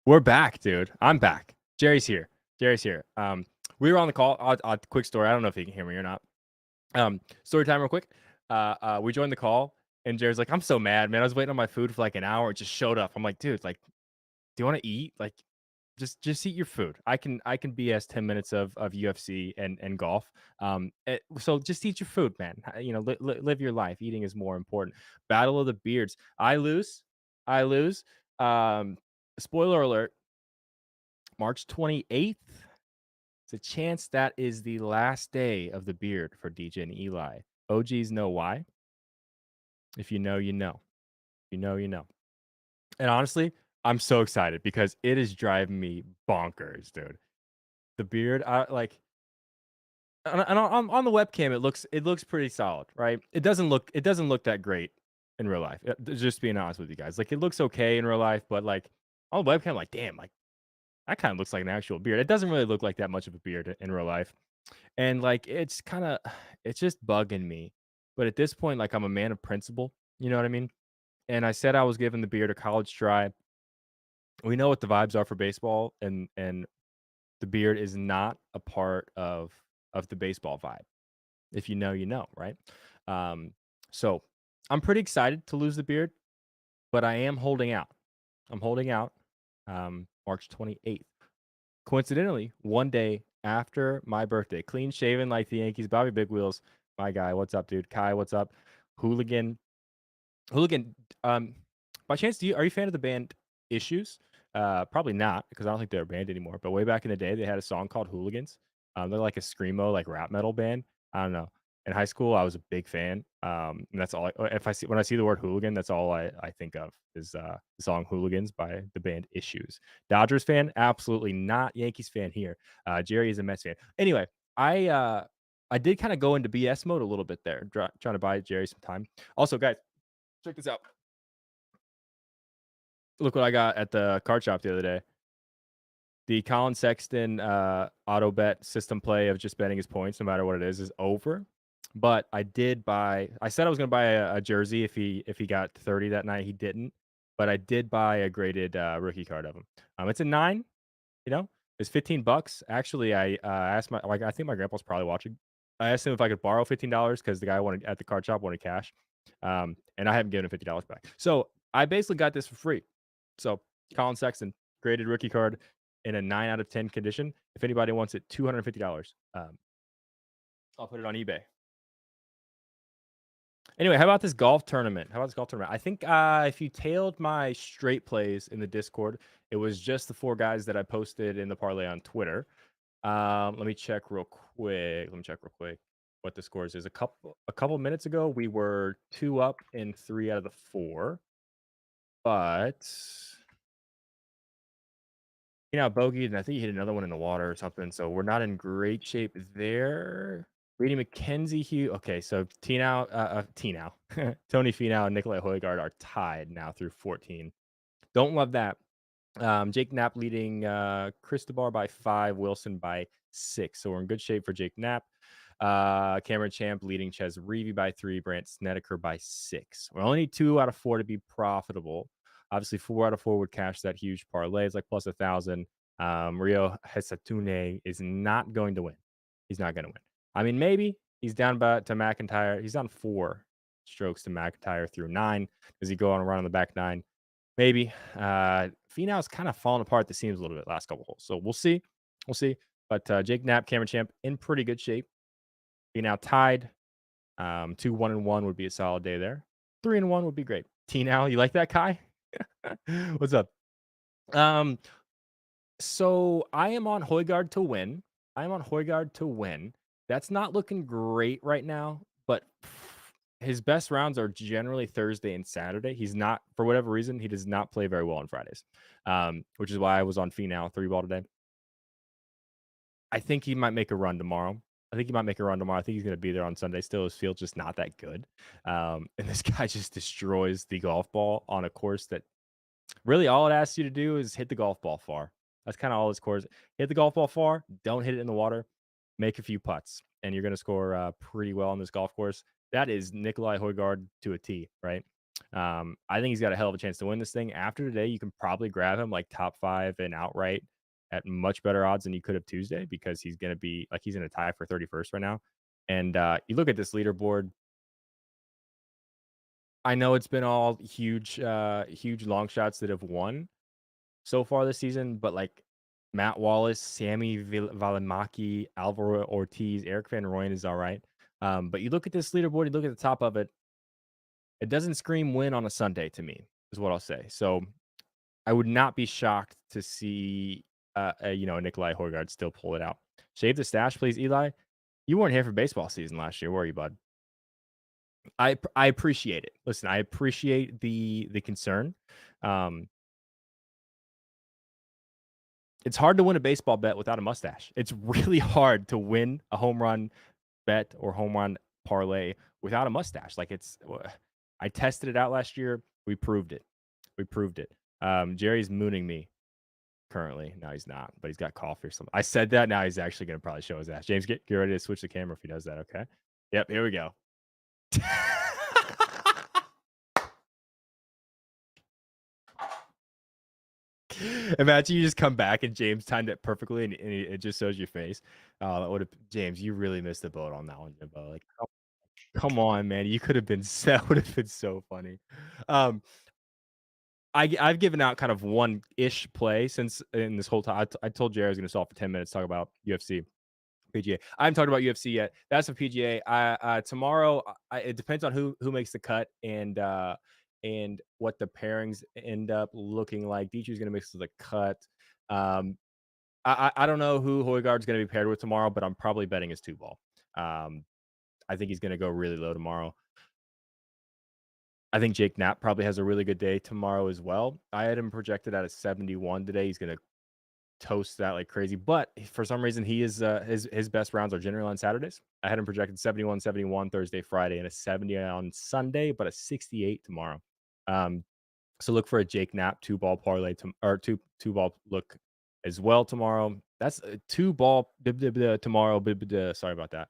We're back, dude. I'm back. Jerry's here. Jerry's here. We were on the call. Quick story. I don't know if you can hear me or not. Story time, real quick. We joined the call, and Jerry's like, "I'm so mad, man. I was waiting on my food for like an hour. It just showed up." I'm like, "Dude, like, do you want to eat? Like, just eat your food. I can BS 10 minutes of UFC and golf. So just eat your food, man. Live your life. Eating is more important. Battle of the Beards. I lose. I lose. Um, Spoiler alert. March 28th. It's a chance that is the last day of the beard for DJ and Eli. OGs know why. If you know, you know. If you know, you know. And honestly, I'm so excited because it is driving me bonkers, dude. The beard, I like, and on the webcam, it looks pretty solid, right? It doesn't look that great in real life. Just being honest with you guys, like it looks okay in real life, but like on the webcam, like damn, like that kind of looks like an actual beard. It doesn't really look like that much of a beard in real life. And, like, it's kinda it's just bugging me. But at this point, like, I'm a man of principle, you know what I mean? And I said I was giving the beard a college try. We know what the vibes are for baseball, and the beard is not a part of the baseball vibe. If you know, you know, right? Um, so I'm pretty excited to lose the beard, but I am holding out. I'm holding out, March 28th. Coincidentally, one day after my birthday, clean shaven like the Yankees, Bobby Big Wheels, my guy. What's up, dude? Kai, what's up? Hooligan, hooligan. By chance, are you a fan of the band Issues? Probably not, because I don't think they're a band anymore. But way back in the day, they had a song called Hooligans. They're like a screamo, like rap metal band. I don't know. In high school, I was a big fan. And that's all. If I see when I see the word hooligan, that's all I think of is the song "Hooligans" by the band Issues. Dodgers fan, absolutely not. Yankees fan here. Jerry is a Mets fan. Anyway, I uh, I did kind of go into BS mode a little bit there, trying to buy Jerry some time. Also, guys, check this out. Look what I got at the card shop the other day. The Colin Sexton auto bet system play of just betting his points, no matter what it is over. But I did buy. I said I was going to buy a jersey if he got 30 that night. He didn't, but I did buy a graded rookie card of him. It's a 9. You know, it's $15. Actually, I asked I think my grandpa's probably watching. I asked him if I could borrow $15 because the guy wanted at the card shop wanted cash, and I haven't given him $50 back. So I basically got this for free. So Colin Sexton graded rookie card in a 9 out of 10 condition. If anybody wants it, $250. I'll put it on eBay. Anyway, how about this golf tournament? I think if you tailed my straight plays in the Discord, it was just the 4 guys that I posted in the parlay on Twitter. Let me check real quick. What the scores is. A couple minutes ago, we were 2 up in 3 out of the 4. But bogeyed, and I think he hit another one in the water or something. So we're not in great shape there. Brady McKenzie, Hugh. Okay, so T-Now, Tony Finau and Nikolai Højgaard are tied now through 14. Don't love that. Jake Knapp leading Cristobal by 5, Wilson by 6. So we're in good shape for Jake Knapp. Cameron Champ leading Ches Reavy by 3, Brant Snedeker by 6. We only need 2 out of 4 to be profitable. Obviously, 4 out of 4 would cash that huge parlay. It's like plus 1,000. Rio Hesatune is not going to win. He's not going to win. I mean, maybe he's down to McIntyre. He's down 4 strokes to McIntyre through 9. Does he go on a run on the back 9? Maybe. Finau's kind of fallen apart the seams a little bit last couple holes. So we'll see. We'll see. But Jake Knapp, Cameron Champ in pretty good shape. Finau tied. 2-1-1 would be a solid day there. 3-1 would be great. T-Now, you like that, Kai? What's up? So I am on Højgaard to win. That's not looking great right now, but his best rounds are generally Thursday and Saturday. He's not, for whatever reason, he does not play very well on Fridays, which is why I was on Finau 3-ball today. I think he might make a run tomorrow. I think he's going to be there on Sunday. Still, his field's just not that good. And this guy just destroys the golf ball on a course that really all it asks you to do is hit the golf ball far. That's kind of all his course. Hit the golf ball far. Don't hit it in the water. Make a few putts, and you're going to score pretty well on this golf course. That is Nikolai Højgaard to a T, right? I think he's got a hell of a chance to win this thing. After today, you can probably grab him like top 5 and outright at much better odds than you could have Tuesday because he's gonna be like he's in a tie for 31st right now. And you look at this leaderboard. I know it's been all huge long shots that have won so far this season, but like Matt Wallace, Sammy Valimaki, Alvaro Ortiz, Eric Van Rooyen is all right. But you look at this leaderboard, you look at the top of it, it doesn't scream win on a Sunday to me, is what I'll say. So I would not be shocked to see, a Nikolai Højgaard still pull it out. Shave the stash, please, Eli. You weren't here for baseball season last year, were you, bud? I appreciate it. Listen, I appreciate the concern. Um, it's hard to win a baseball bet without a mustache. It's really hard to win a home run bet or home run parlay without a mustache. Like I tested it out last year. We proved it. We proved it. Jerry's mooning me currently. No, he's not, but he's got coffee or something. I said that. Now he's actually going to probably show his ass. James, get ready to switch the camera if he does that. Okay. Yep. Here we go. Imagine you just come back and James timed it perfectly and it just shows your face. That would have James, you really missed the boat on that one, Jimbo. Like, come on, man. You could have been that would have been so funny. Um, I've given out kind of one-ish play since in this whole time. I told Jerry I was going to stall for 10 minutes, talk about UFC. PGA. I haven't talked about UFC yet. That's a PGA. Tomorrow, it depends on who makes the cut and what the pairings end up looking like. Dietrich's going to make the cut. I don't know who Højgaard's going to be paired with tomorrow, but I'm probably betting his 2-ball. I think he's going to go really low tomorrow. I think Jake Knapp probably has a really good day tomorrow as well. I had him projected at a 71 today. He's going to toast that like crazy. But for some reason, he is his best rounds are generally on Saturdays. I had him projected 71, 71 Thursday, Friday, and a 70 on Sunday, but a 68 tomorrow. So look for a Jake Knapp 2-ball parlay or two-ball look as well tomorrow. That's a 2-ball tomorrow. Sorry about that.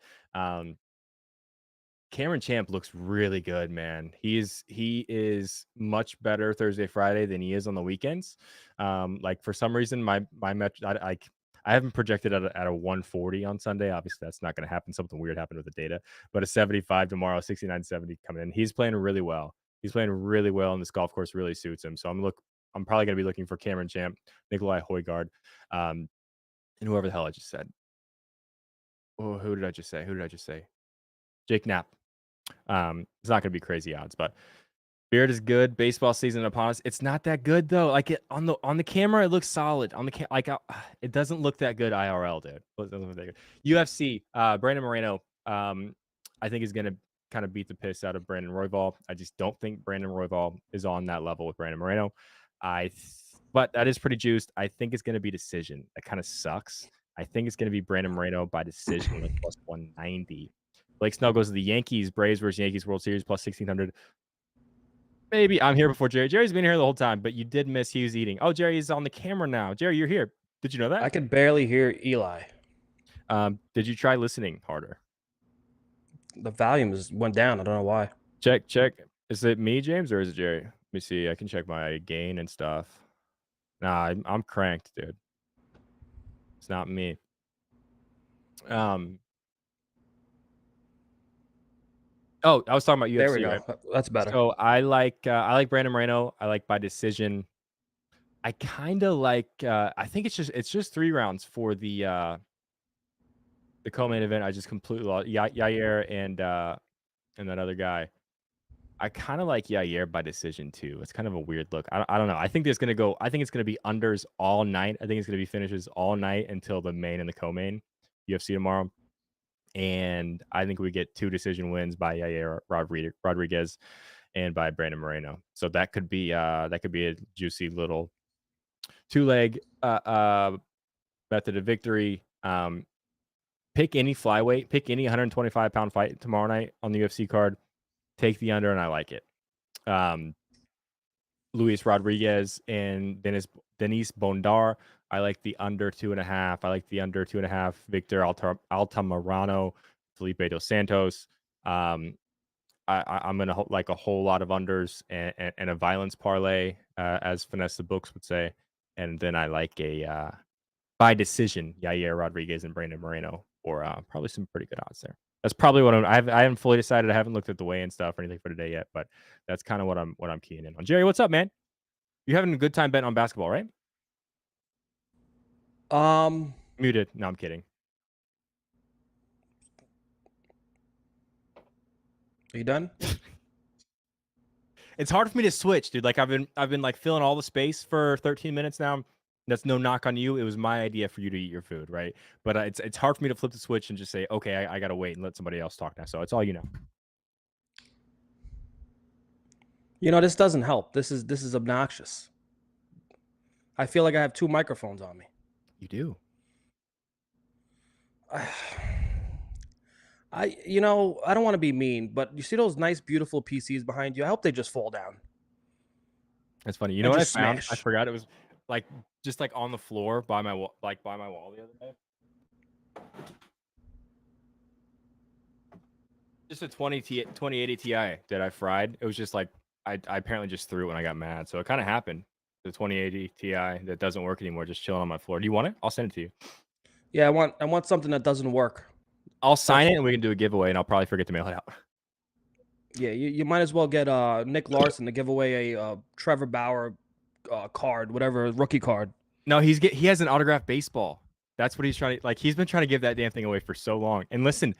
Cameron Champ looks really good, man. He is much better Thursday, Friday than he is on the weekends. Like for some reason, my I haven't projected at a 140 on Sunday. Obviously, that's not going to happen. Something weird happened with the data, but a 75 tomorrow, 69, 70 coming in. He's playing really well. He's playing really well, and this golf course really suits him. So I'm probably going to be looking for Cameron Champ, Nikolai Højgaard, and whoever the hell I just said. Oh, who did I just say? Who did I just say? Jake Knapp. It's not gonna be crazy odds, but Beard is good. Baseball season upon us. It's not that good though. Like on the camera, it looks solid. On the it doesn't look that good IRL, dude. It doesn't look that good. UFC, Brandon Moreno, I think is gonna kind of beat the piss out of Brandon Royval. I just don't think Brandon Royval is on that level with Brandon Moreno. But that is pretty juiced. I think it's gonna be decision. That kind of sucks. I think it's gonna be Brandon Moreno by decision, like plus 190. Blake Snell goes to the Yankees, Braves versus Yankees World Series plus 1600. Maybe I'm here before Jerry. Jerry's been here the whole time, but you did miss Hughes eating. Oh, Jerry's on the camera now. Jerry, you're here. Did you know that? I could barely hear Eli. Did you try listening harder? The volume went down. I don't know why. Check. Is it me, James, or is it Jerry? Let me see. I can check my gain and stuff. Nah, I'm cranked, dude. It's not me. Oh, I was talking about UFC. There we go. Right? That's better. So I like Brandon Moreno. I like by decision. I kind of like. I think it's just 3 rounds for the co-main event. I just completely lost Yair and that other guy. I kind of like Yair by decision too. It's kind of a weird look. I don't know. I think it's gonna be unders all night. I think it's gonna be finishes all night until the main and the co-main UFC tomorrow. And I think we get 2 decision wins by Yair Rodriguez and by Brandon Moreno. So that could be a juicy little 2-leg method of victory. Pick any flyweight, pick any 125-pound fight tomorrow night on the UFC card. Take the under, and I like it. Luis Rodriguez and Denis Bondar. I like the under 2.5. I like the under 2.5. Victor Altamirano, Felipe Dos Santos. I'm gonna like a whole lot of unders and a violence parlay, as Finesse the Books would say, and then I like a by decision Yair Rodriguez and Brandon Moreno, or probably some pretty good odds there. That's probably what I haven't fully decided. I haven't looked at the weigh-in stuff or anything for today yet, but that's kind of what I'm keying in on. Jerry, what's up, man? You having a good time betting on basketball, right? Um, Muted. No, I'm kidding. are you done? It's hard for me to switch, dude. Like I've been like filling all the space for 13 minutes now. That's no knock on you. It was my idea for you to eat your food, right? But it's hard for me to flip the switch and just say, okay, I gotta wait and let somebody else talk now. So it's all you know. You know, this doesn't help. This is obnoxious. I feel like I have two microphones on me. You do. You know, I don't want to be mean, but you see those nice, beautiful PCs behind you? I hope they just fall down That's funny. You know and what I just found? I smash. forgot it was like just like on the floor by my wall, like by my wall the other day. Just a 2080 Ti that I fried. It was just like I apparently just threw it when I got mad. So it kind of happened. The 2080 Ti that doesn't work anymore, just chilling on my floor. Do you want it? I'll send it to you. Yeah, I want something that doesn't work. I'll sign That's it and we can do a giveaway, and I'll probably forget to mail it out. yeah. You might as well get Nick Larson to give away a Trevor Bauer card, whatever rookie card. No, he has an autographed baseball. That's what he's trying to like. He's been trying to give that damn thing away for so long. And listen,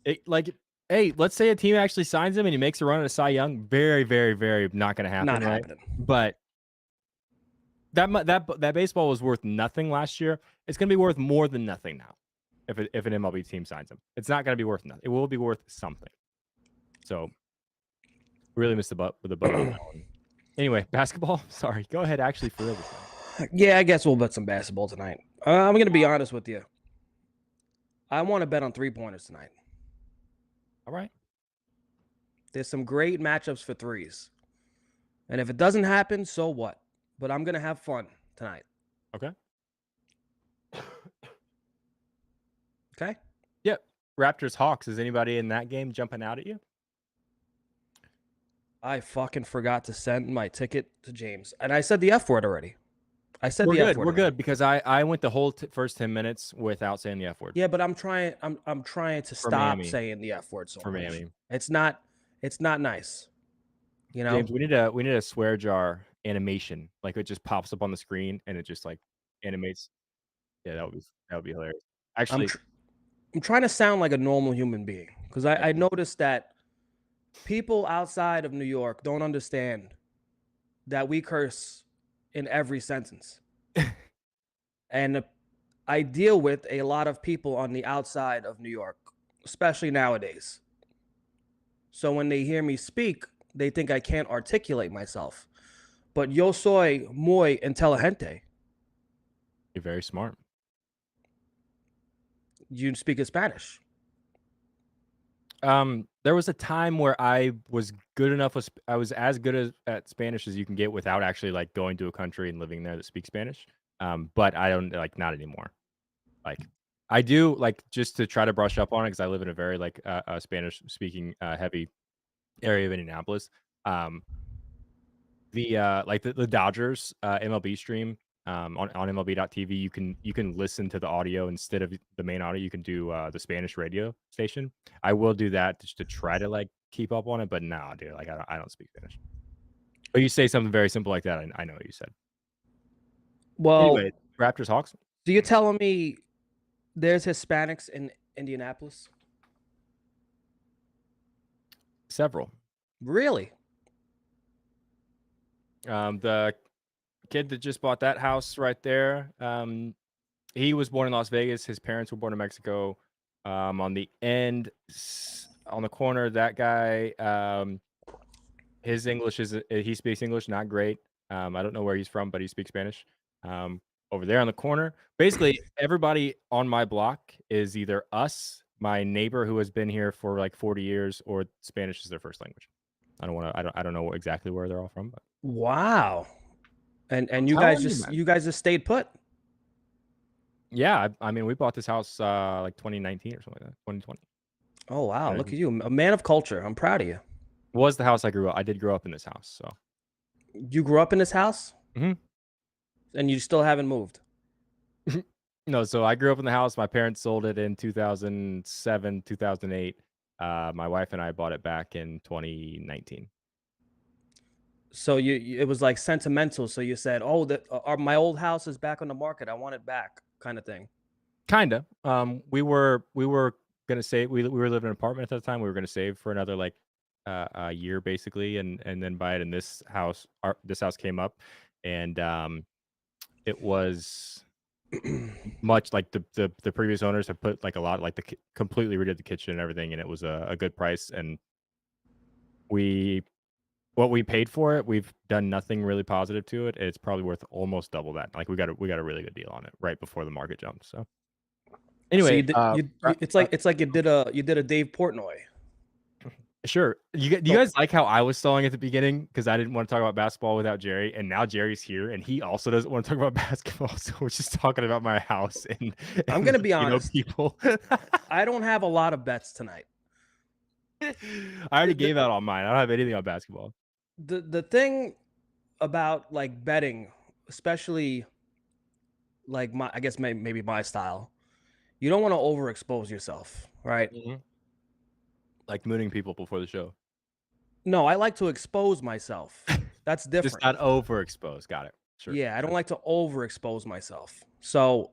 hey, let's say a team actually signs him and he makes a run at a Cy Young. Very, very, very not going to happen. Not right? happening. But that baseball was worth nothing last year. It's going to be worth more than nothing now. If an MLB team signs him, it's not going to be worth nothing. It will be worth something. So, really missed the boat on that one. Anyway, basketball. Sorry, go ahead. Actually, for real this time. Yeah, I guess we'll bet some basketball tonight. I'm gonna be honest with you. I want to bet on 3-pointers tonight. All right. There's some great matchups for threes, and if it doesn't happen, so what? But I'm gonna have fun tonight. Okay. Okay. Yep. Raptors Hawks. Is anybody in that game jumping out at you? I fucking forgot to send my ticket to James, and I said the F word already. I said We're the F good. word. We're already. good because I went the whole first 10 minutes without saying the F word. Yeah, but I'm trying. I'm trying to stop Miami. saying the F word so For much. Miami. It's not nice. You know, James, we need a swear jar animation. Like it just pops up on the screen and it just like animates. Yeah, that would be hilarious. I'm Actually, I'm trying to sound like a normal human being because I noticed that people outside of New York don't understand that we curse in every sentence. And I deal with a lot of people on the outside of New York, especially nowadays. So when they hear me speak, they think I can't articulate myself. But yo soy muy inteligente. you're very smart. You speak in Spanish. There was a time where I was good enough with I was as good at Spanish as you can get without actually like going to a country and living there that speaks Spanish. But I don't like not anymore. Like I do like just to try to brush up on it because I live in a very like Spanish speaking heavy area of Indianapolis. The Dodgers MLB stream on MLB.tv, you can listen to the audio instead of the main audio. You can do the Spanish radio station. I will do that just to try to like keep up on it, but no, dude, like I don't speak Spanish. But you say something very simple like that, I know what you said. Well, Anyway, Raptors Hawks. so you're telling me there's Hispanics in Indianapolis? Several. Really? The kid that just bought that house right there, he was born in Las Vegas. His parents were born in Mexico. On the end, on the corner, that guy, his English is he speaks English, not great. I don't know where he's from, but he speaks Spanish. Over there on the corner, basically everybody on my block is either us, my neighbor who has been here for like 40 years, or Spanish is their first language. I don't know exactly where they're all from, but Wow. And you telling guys you, man. you guys just stayed put. Yeah, I mean, we bought this house like 2019 or something like that, 2020. Oh wow, You know what I look mean? at you, a man of culture. I'm proud of you. Was the house I grew up. I did grow up in this house, so. You grew up in this house, Mhm. and you still haven't moved. No, so I grew up in the house. My parents sold it in 2007, 2008. My wife and I bought it back in 2019. So it was like sentimental. So you said, "Oh, my old house is back on the market. I want it back," kind of thing. Kinda. We were gonna save. We were living in an apartment at the time. We were gonna save for another like a year basically, and then buy it. And this house, this house came up, and it was much like the previous owners have put like a lot like completely redid the kitchen and everything, and it was a good price. And we what we paid for it, we've done nothing really positive to it. It's probably worth almost double that. Like we got a really good deal on it right before the market jumped. So So anyway, you did it's like you did a Dave Portnoy. sure. Do you So guys like how I was stalling at the beginning because I didn't want to talk about basketball without Jerry, and now Jerry's here and he also doesn't want to talk about basketball. So we're just talking about my house and I'm and gonna be Latino honest. people. I don't have a lot of bets tonight. I The, already the gave out on mine. I don't have anything on basketball. the thing about like betting, especially like I guess maybe my style, you don't want to overexpose yourself, right? Mhm. Like mooning people before the show. No, I like to expose myself. That's Just different. not overexposed. Got it. Sure. Yeah, I don't Sure. like to overexpose myself. So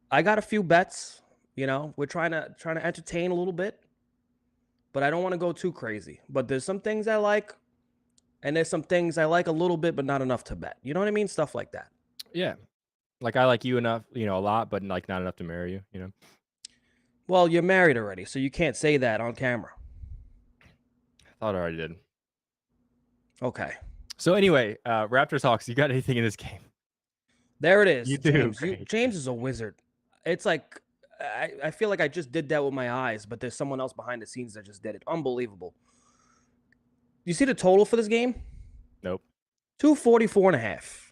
I got a few bets. We're trying to entertain a little bit, but I don't want to go too crazy. But there's some things I like, and there's some things I like a little bit, but not enough to bet. You know what I mean? Stuff like that. Yeah. Like I like you enough, a lot, but like not enough to marry you. Well, you're married already, so you can't say that on camera. I thought I already did. Okay. So anyway, Raptors Hawks, you got anything in this game? There it is, You do. James. Great. James is a wizard. It's like I feel like I just did that with my eyes, but there's someone else behind the scenes that just did it. Unbelievable. You see the total for this game? Nope. 244 and a half.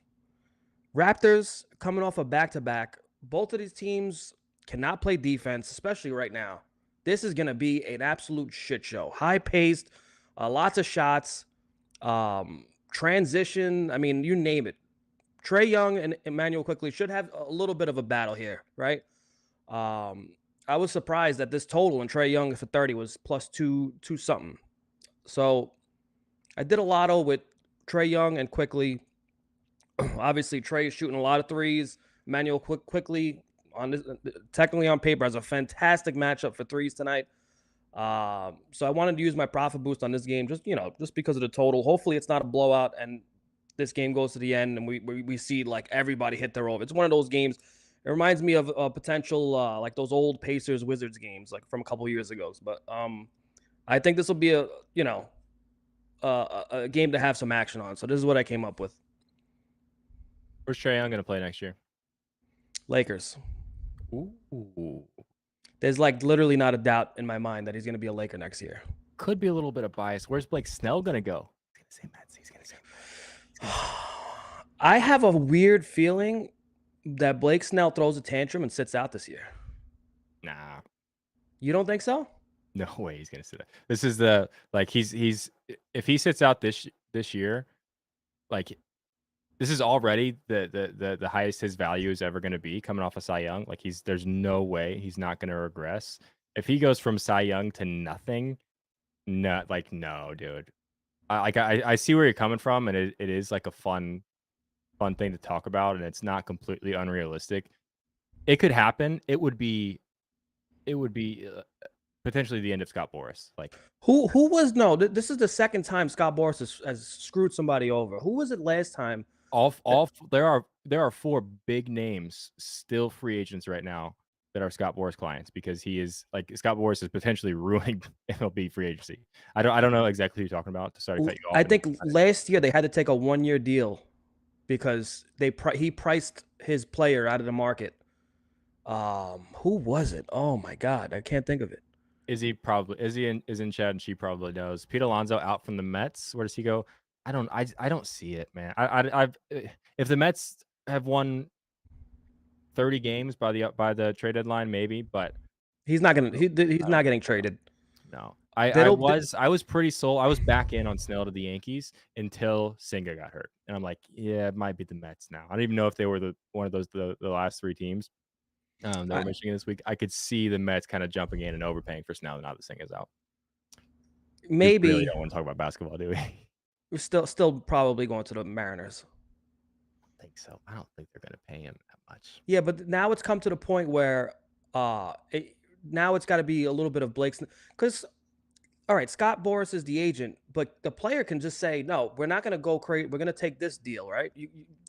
Raptors coming off a back to back. Both of these teams cannot play defense, especially right now. This is going to be an absolute shit show. High paced, lots of shots, transition. I mean, you name it. Trae Young and Emmanuel quickly should have a little bit of a battle here, right? I was surprised that this total and Trae Young for 30 was plus two something. So I did a lotto with Trae Young and quickly. Obviously, Trae is shooting a lot of threes. Emmanuel quickly on this, technically on paper has a fantastic matchup for threes tonight. So I wanted to use my profit boost on this game, just because of the total. Hopefully, it's not a blowout and this game goes to the end and we see like everybody hit their over. It's one of those games. It reminds me of a potential like those old Pacers Wizards games like from a couple years ago. But I think this will be a game to have some action on. So this is what I came up with. Where's Trae Young gonna play next year? Lakers. Ooh. There's like literally not a doubt in my mind that he's going to be a Laker next year. Could be a little bit of bias. Where's Blake Snell gonna go? He's gonna say Mets. He's gonna say Mets. I have a weird feeling that Blake Snell throws a tantrum and sits out this year. Nah. You don't think so? No way he's gonna sit out. This is the like he's if he sits out this year, like this is already the highest his value is ever gonna be coming off of Cy Young. Like there's no way he's not gonna regress. If he goes from Cy Young to nothing, no, dude. I see where you're coming from, and it is like a fun thing to talk about, and it's not completely unrealistic. It could happen. It would be potentially the end of Scott Boras. Like Who was no? This is the second time Scott Boras has screwed somebody over. Who was it last time? That, there are four big names still free agents right now that are Scott Boras clients because he is like Scott Boras is potentially ruining MLB free agency. I don't know exactly who you're talking about. Sorry to cut you off. I think last year they had to take a 1 year deal because he priced his player out of the market. Who was it? Oh my god, I can't think of it. Is in chat and she probably knows. Pete Alonso out from the Mets. Where does he go? I don't see it, man. I've if the Mets have won 30 games by the trade deadline, maybe, but He's not gonna. He's not getting traded. No. They'll th I was pretty sold. I was back in on Snell to the Yankees until Senga got hurt, and I'm like, yeah, it might be the Mets now. I don't even know if they were one of those the last 3 teams that I were Michigan this week. I could see the Mets kind of jumping in and overpaying for Snell now that Senga's out. We really maybe don't want to talk about basketball, do we? I we're still probably going to the Mariners. don't think so. I don't think they're gonna pay him that much. Yeah, but now it's come to the point where now it's got to be a little bit of Blake's because all right, Scott Boras is the agent, but the player can just say, "No, we're not going to go crazy. We're going to take this deal, right?"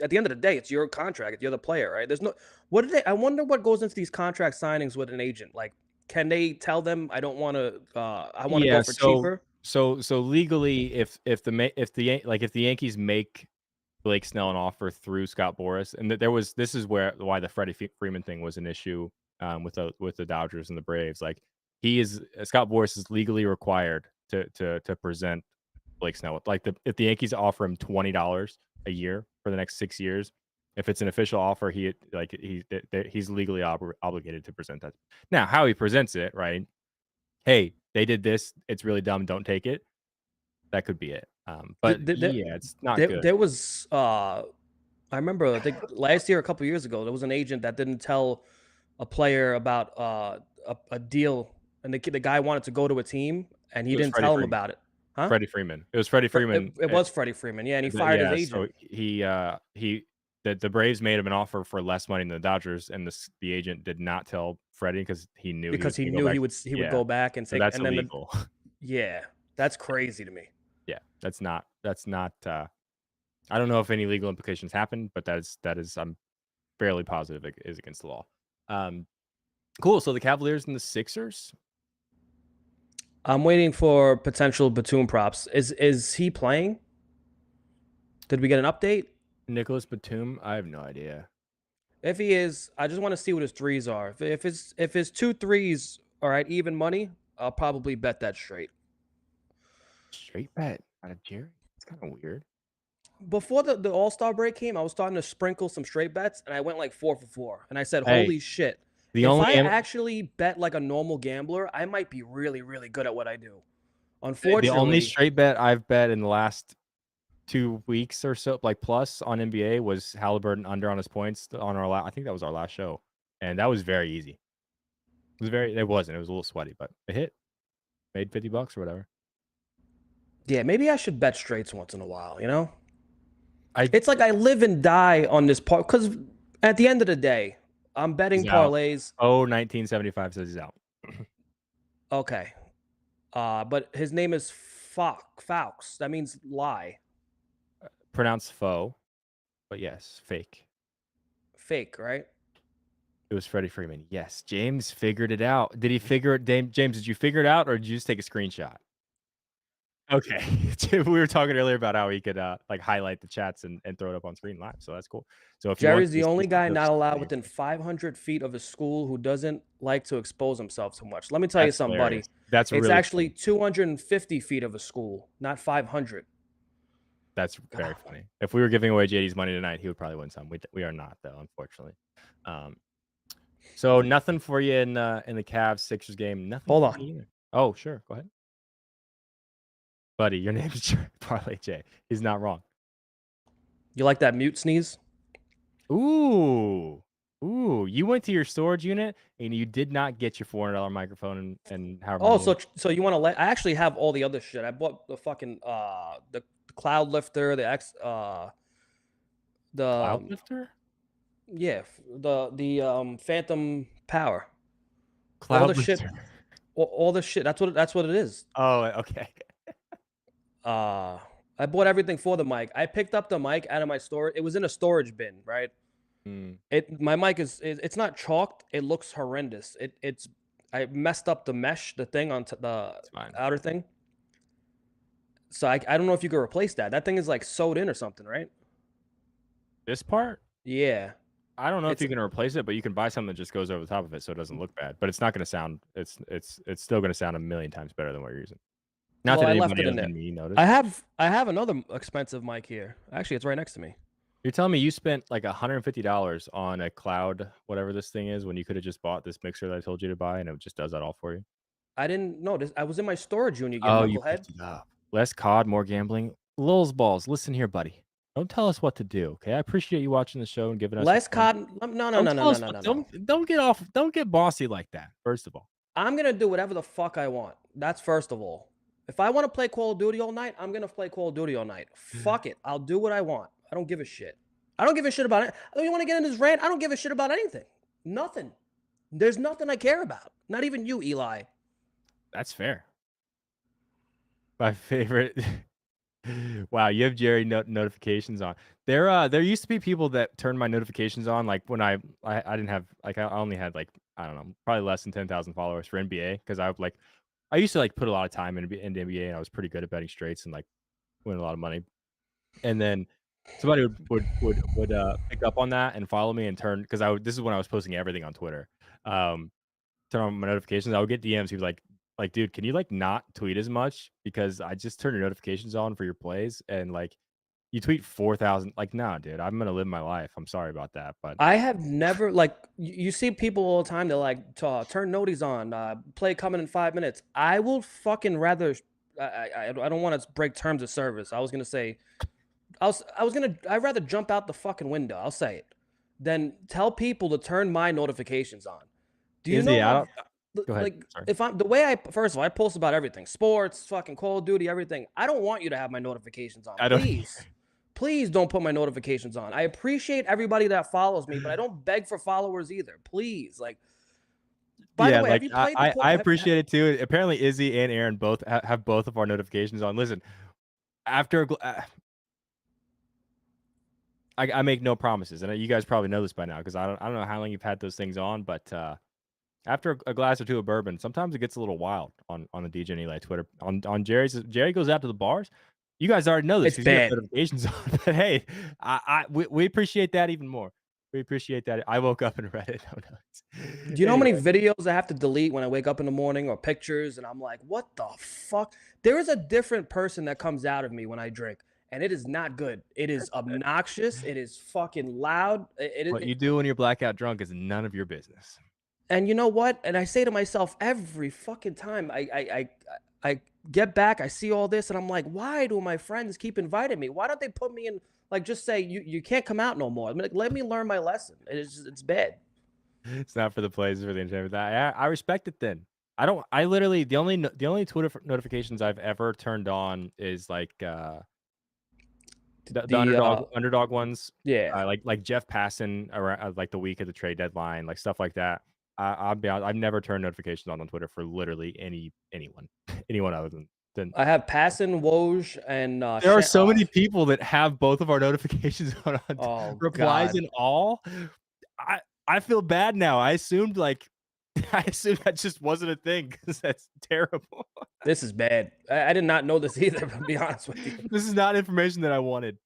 At the end of the day, it's your contract. You're the player, right? There's no. What do they? I wonder what goes into these contract signings with an agent. Like, can they tell them, "I don't want to. I want to go Yeah, for cheaper"? so legally, if the Yankees make Blake Snell an offer through Scott Boras, and this is why the Freddie Freeman thing was an issue with the Dodgers and the Braves. Like Scott Boras is legally required to present Blake Snell. Like if the Yankees offer him $20 a year for the next 6 years, if it's an official offer, he's legally obligated to present that. Now, how he presents it, right? Hey, they did this. It's really dumb. Don't take it. That could be it. Th- But th- th- yeah, it's not There, good. there was. I remember. I think last year, a couple years ago, there was an agent that didn't tell a player about a deal, and the guy wanted to go to a team, and he It was didn't Freddie tell him Freeman. about it. Huh? Freddie Freeman. It was Freddie Freeman. It was Freddie Freeman, yeah, and he fired his Yeah. agent So the Braves made him an offer for less money than the Dodgers, and the agent did not tell Freddie because he knew he because was he going to go knew back. he would Yeah. go back and So take, that's and then illegal. yeah, that's crazy to me. Yeah. That's not. I don't know if any legal implications happened, but that is I'm fairly positive it is against the law. Um, cool. So the Cavaliers and the Sixers. I'm waiting for potential Batum props. Is he playing? Did we get an update? Nicholas Batum. I have no idea. If he is, I just want to see what his threes are. If his two threes are at even money, I'll probably bet that straight. Straight bet out of Jerry. It's kind of weird. Before the All-Star break came, I was starting to sprinkle some straight bets, and I went like 4 for 4. And I said, Hey, holy shit. the If only I am- actually bet like a normal gambler, I might be really, really good at what I do. the only Unfortunately, straight bet I've bet in the last 2 weeks or so, like plus on NBA, was Halliburton under on his points on I think that was our last show, and that was very easy. It wasn't. It was a little sweaty, but it hit. Made $50 or whatever. yeah, maybe I should bet straights once in a while, you know? I It's like I live and die on this part because at the end of the day, I'm betting He's out. parlays. 1975 says he's out. Okay. But his name is Faux. That means lie. Pronounced faux, but yes, fake. Fake, right? It was Freddie Freeman. Yes, James figured it out. Did he figure it? James, did you figure it out, or did you just take a screenshot? Okay. We were talking earlier about how he could like highlight the chats and throw it up on screen live. So that's cool. So if you want Jerry's to the only see guy not those allowed things, within 500 feet of his school who doesn't like to expose himself so much. Let me tell you that's something, buddy. hilarious. That's It's really actually funny. 250 feet of a school, not 500. That's very funny. If we were giving away JD's money tonight, he would probably win some. We are not though, unfortunately. So nothing for you in the Cavs Sixers game. Nothing. Hold for on. me either. Oh, sure. Go ahead. Buddy, your name is Parlay J. He's not wrong. You like that mute sneeze? Ooh. You went to your storage unit and you did not get your $400 microphone and however Oh, many. so you want to let? I actually have all the other shit. I bought the fucking the cloud lifter, the Cloud lifter? yeah, the phantom power. All Cloud the shit, lifter. all the shit. That's what it is. Oh, okay. I bought everything for the mic. I picked up the mic out of my storage. It was in a storage bin, right? My mic it's not chalked. It looks horrendous. I messed up the mesh, the thing on the outer thing. So I don't know if you could replace that. That thing is like sewed in or something, right? This part? Yeah. I don't know if you can replace it, but you can buy something that just goes over the top of it so it doesn't look bad. But it's not going to sound. It's still going to sound a million times better than what you're using. Not that anybody other than me noticed. I have another expensive mic here. Actually, it's right next to me. You're telling me you spent like $150 on a cloud, whatever this thing is, when you could have just bought this mixer that I told you to buy, and it just does that all for you? I didn't know this. I was in my storage unit, you Oh, you knucklehead. picked it up. Less COD, more gambling. Lil's balls. Listen here, buddy. Don't tell us what to do, okay? I appreciate you watching the show and giving us your Less time. cotton. No, no, Don't no, no, tell no, us no, what. no, no. Don't get bossy like that. First of all, I'm gonna do whatever the fuck I want. That's first of all. If I want to play Call of Duty all night, I'm gonna play Call of Duty all night. Fuck it. I'll do what I want. I don't give a shit. I don't give a shit about it. Oh, you want to get in this rant? I don't give a shit about anything. Nothing. There's nothing I care about. Not even you, Eli. that's fair. My favorite. Wow, you have Jerry notifications on. There used to be people that turned my notifications on, like when I didn't have like I only had like I don't know, probably less than 10,000 followers for NBA because I used to like put a lot of time into NBA and I was pretty good at betting straights and like win a lot of money. And then somebody would pick up on that and follow me and turn because this is when I was posting everything on Twitter. Turn on my notifications. I would get DMs. He'd be like, dude, can you like not tweet as much because I just turned your notifications on for your plays and like you tweet 4,000. Like, nah, dude, I'm gonna live my life. I'm sorry about that, but I have never like you see people all the time. They're like, turn noties on. Play coming in 5 minutes. I will fucking rather. I don't want to break terms of service. I was gonna say I'd rather jump out the fucking window. I'll say it than tell people to turn my notifications on. Do you Izzy, know I how don't. Go ahead. like Sorry. if I'm the way I first of all I post about everything, sports, fucking Call of Duty, everything. I don't want you to have my notifications on. I don't. Please don't put my notifications on. I appreciate everybody that follows me, but I don't beg for followers either. Please, like. By the Yeah, way, have like you played the? I appreciate it too. Apparently, Izzy and Aaron both have both of our notifications on. Listen, after I make no promises, and you guys probably know this by now because I don't know how long you've had those things on, but after a glass or two of bourbon, sometimes it gets a little wild on the DJ and Eli Twitter. On Jerry goes out to the bars. You guys already know this It's because you have bad. notifications on. But hey, we appreciate that even more. We appreciate that. I woke up and read it. Oh, no. Do you know how Anyway, many videos I have to delete when I wake up in the morning or pictures? And I'm like, what the fuck? There is a different person that comes out of me when I drink, and it is not good. It is obnoxious. It is fucking loud. what you do when you're blackout drunk is none of your business. And you know what? And I say to myself every fucking time I get back, I see all this, and I'm like, why do my friends keep inviting me? Why don't they put me in? Like, just say you can't come out no more. I mean, like, let me learn my lesson. It's bad. It's not for the plays, for the entertainment. I respect it. Then I don't. I literally the only Twitter notifications I've ever turned on is like the The underdog ones. yeah. Like Jeff Passan around like the week of the trade deadline, like stuff like that. I'll be honest, I've never turned notifications on Twitter for literally anyone anyone other than. I have Passon, Woj, and There are so many people that have both of our notifications on oh replies god, and all. I feel bad now. I assumed that just wasn't a thing because that's terrible. this is bad. I did not know this either. To be honest with you, This is not information that I wanted.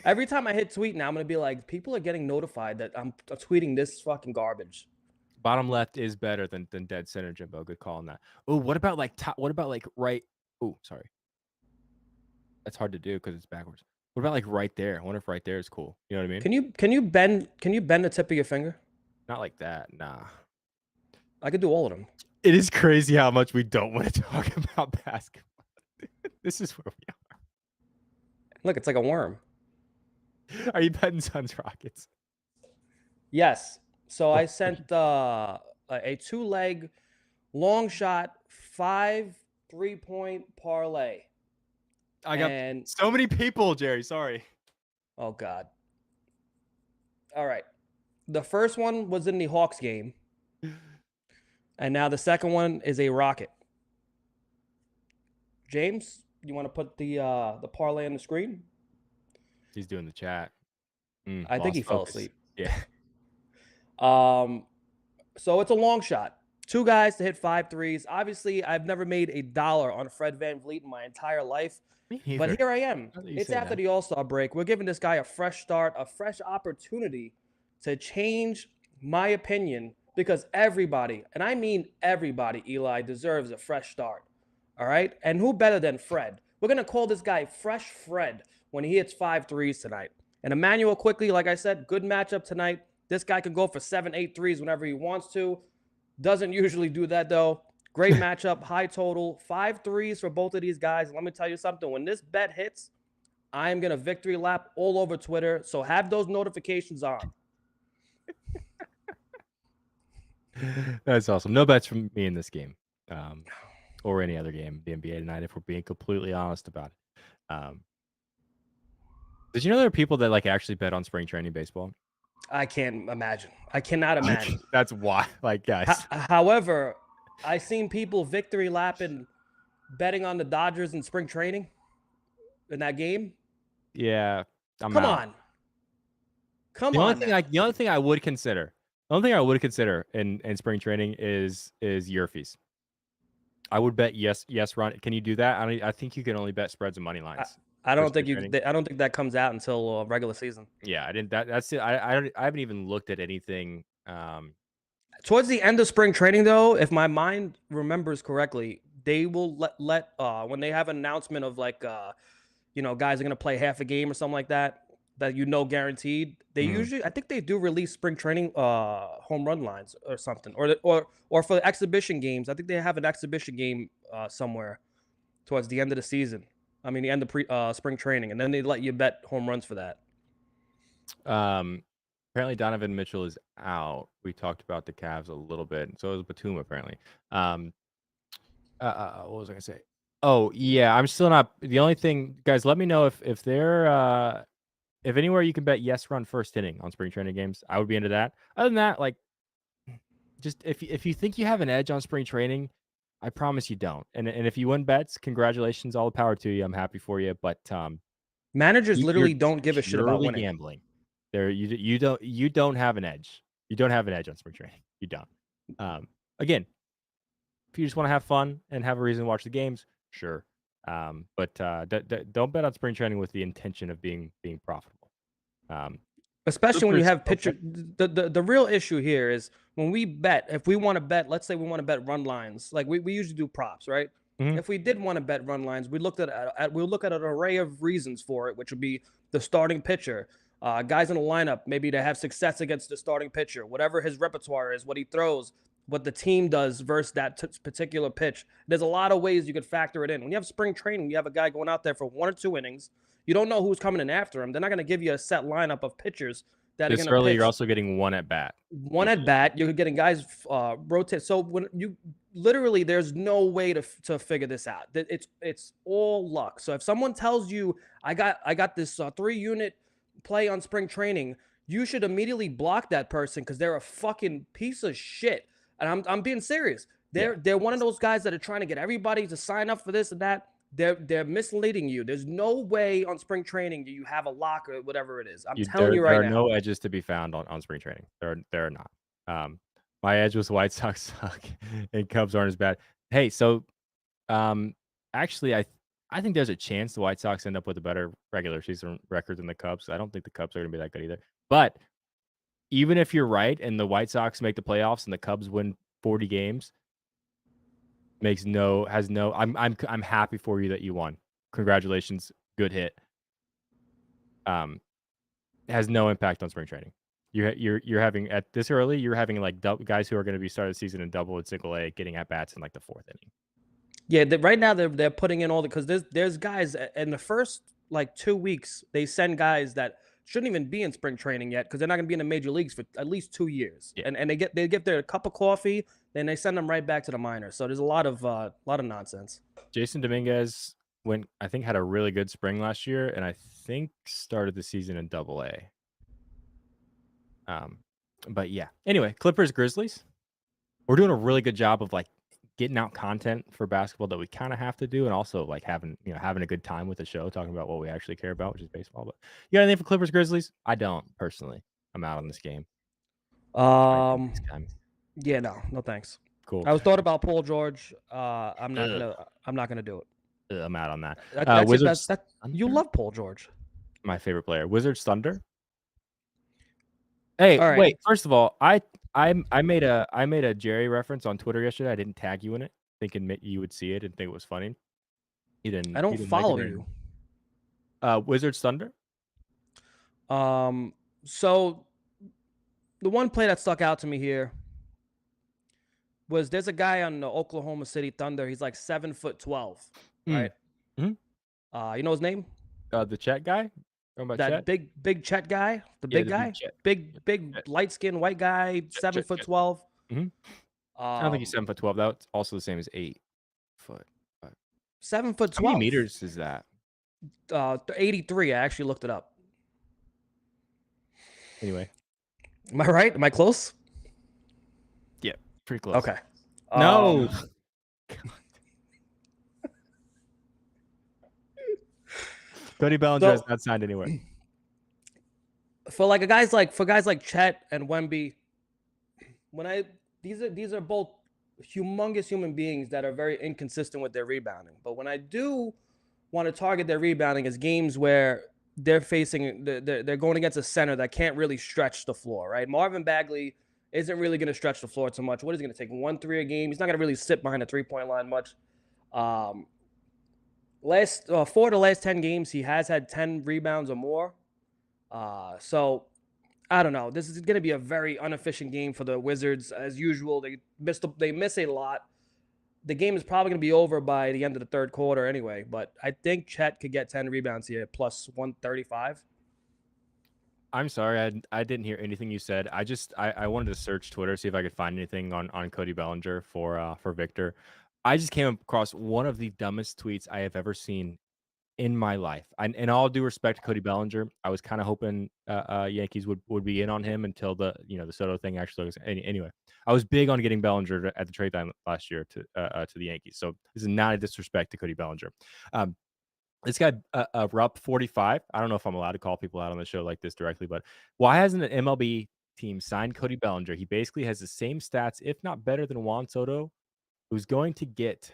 every time I hit tweet now, I'm gonna be like, people are getting notified that I'm tweeting this fucking garbage. Bottom left is better than dead center, Jimbo. Good call on that. Oh, what about like top? What about like right? Oh, sorry. That's hard to do because it's backwards. What about like right there? I wonder if right there is cool. You know what I mean? Can you bend the tip of your finger? Not like that. Nah. I could do all of them. It is crazy how much we don't want to talk about basketball. This is where we are. Look, it's like a worm. Are you betting Suns Rockets? Yes. So I sent a 2-leg long shot 5 3-point parlay. I got so many people, Jerry. Sorry. Oh god. All right. The first one was in the Hawks game. And now the second one is a Rocket. James, you want to put the parlay on the screen? He's doing the chat. I think he fell asleep. Yeah. So it's a long shot. 2 guys to hit 5 threes. Obviously, I've never made $1 on Fred VanVleet in my entire life. But here I am. It's after the All-Star break. We're giving this guy a fresh start, a fresh opportunity to change my opinion because everybody, and I mean everybody, Eli, deserves a fresh start. All right? And who better than Fred? We're going to call this guy Fresh Fred when he hits 5 threes tonight. And Emmanuel quickly, like I said, good matchup tonight. This guy can go for 7, 8 threes whenever he wants to. Doesn't usually do that, though. Great matchup, high total, 5 threes for both of these guys. Let me tell you something. When this bet hits, I am going to victory lap all over Twitter. So have those notifications on. That's awesome. No bets from me in this game, or any other game, the NBA tonight, if we're being completely honest about it. Did you know there are people that like actually bet on spring training baseball? I can't imagine. I cannot imagine. That's why, like, guys. However, I seen people victory lapping betting on the Dodgers in spring training in that game. Yeah, I'm Come out. on. Come The only on thing now. the only thing I would consider, in spring training is year fees. I would bet yes run. Can you do that? I think you can only bet spreads and money lines. I for don't spring think you. training. I don't think that comes out until regular season. Yeah, I didn't. That's it. I haven't even looked at anything. Towards the end of spring training, though, if my mind remembers correctly, they will let when they have an announcement of like guys are gonna play half a game or something like that, guaranteed. They usually, I think they do release spring training home run lines or something, or for the exhibition games. I think they have an exhibition game somewhere towards the end of the season. I mean, the end of spring training, and then they let you bet home runs for that. Apparently Donovan Mitchell is out. We talked about the Cavs a little bit. So is Batum apparently. What was I gonna say? Oh yeah, I'm still not. The only thing, guys, let me know if they're if anywhere you can bet yes run first inning on spring training games, I would be into that. Other than that, like, just if you think you have an edge on spring training, I promise you don't. And if you win bets, congratulations, all the power to you. I'm happy for you. But Managers you're literally don't give a shit about purely winning. gambling. You don't have an edge. You don't have an edge on spring training. You don't. Again, if you just want to have fun and have a reason to watch the games, sure. But don't bet on spring training with the intention of being profitable. Especially when you have okay. the real issue here is when we bet, if we want to bet, let's say we want to bet run lines, like we usually do props, right? Mhm. If we did want to bet run lines, we look at an array of reasons for it, which would be the starting pitcher, guys in the lineup, maybe to have success against the starting pitcher, whatever his repertoire is, what he throws, what the team does versus that particular pitch. There's a lot of ways you could factor it in. When you have spring training, you have a guy going out there for 1 or 2 innings. You don't know who's coming in after him. They're not going to give you a set lineup of pitchers that are This going to early, you're pitch also getting one at bat. one at bat. You're getting guys rotate. So when you literally, there's no way to figure this out. It's all luck. So if someone tells you I got this 3-unit play on spring training, you should immediately block that person because they're a fucking piece of shit. And I'm being serious. They're one of those guys that are trying to get everybody to sign up for this and that. They're misleading you. There's no way on spring training do you have a lock or whatever it is. I'm telling you right There are now. no edges to be found on spring training. There are not. My edge was White Sox suck and Cubs aren't as bad. Hey, so actually, I think there's a chance the White Sox end up with a better regular season record than the Cubs. I don't think the Cubs are going to be that good either. But even if you're right and the White Sox make the playoffs and the Cubs win 40 games, I'm happy for you that you won. Congratulations, good hit. Has no impact on spring training. You're having at this early, you're having like guys who are going to be starting the season in double and single A getting at bats in like the 4th inning. Yeah, right now they're putting in all because there's guys in the first like 2 weeks they send guys that shouldn't even be in spring training yet because they're not going to be in the major leagues for at least 2 years. Yeah. And they get their cup of coffee, then they send them right back to the minors. So there's a lot of nonsense. Jason Dominguez had a really good spring last year, and I think started the season in double A. But yeah. Anyway, Clippers Grizzlies. We're doing a really good job of like getting out content for basketball that we kind of have to do, and also like having a good time with the show, talking about what we actually care about, which is baseball. But you got anything for Clippers Grizzlies? I don't personally. I'm out on this game. Yeah, no thanks. Cool. I was thought about Paul George. I'm not gonna do it. I'm out on that. That's Wizards. You love Paul George. My favorite player. Wizards Thunder. Hey, All right. wait. First of all, I made a Jerry reference on Twitter yesterday. I didn't tag you in it, thinking you would see it and think it was funny. You didn't. I don't follow you. Wizards Thunder. So the one play that stuck out to me here. was there's a guy on the Oklahoma City Thunder. He's like 7'12", Mm. right? Mhm. You know his name? The Chet guy? Talking about That Chet? big Chet guy, the Yeah, big the big guy, Chet. big Yep. big Chet. light skinned white guy, seven Chet. foot Chet. 12. Mhm. I don't think he's Um, 7'12". That's also the same as 8 foot. But 7 foot how many 12. meters is that? 83. I actually looked it up. Anyway. Am I right? Am I close? Yeah, pretty close. Okay. No. Um, Cody Bellinger has so not signed anywhere. for guys like Chet and Wemby, when I these are both humongous human beings that are very inconsistent with their rebounding. But when I do want to target their rebounding is games where they're going against a center that can't really stretch the floor, right? Marvin Bagley isn't really going to stretch the floor too much. What is he going to take 1 3 a game? He's not going to really sit behind the 3 point line much. Um, last 4 of the last 10 games, he has had 10 rebounds or more. So I don't know. This is going to be a very inefficient game for the Wizards as usual. They miss a lot. The game is probably going to be over by the end of the third quarter anyway, but I think Chet could get 10 rebounds here plus 135. I'm sorry, I didn't hear anything you said. I wanted to search Twitter, see if I could find anything on Cody Bellinger for Victor. I just came across one of the dumbest tweets I have ever seen in my life. And all due respect to Cody Bellinger, I was kind of hoping Yankees would be in on him until the Soto thing actually was. Anyway, I was big on getting Bellinger at the trade time last year to the Yankees. So this is not a disrespect to Cody Bellinger. Um, this guy, Rupp45. I don't know if I'm allowed to call people out on the show like this directly, but why hasn't an MLB team signed Cody Bellinger? He basically has the same stats, if not better than Juan Soto, who's going to get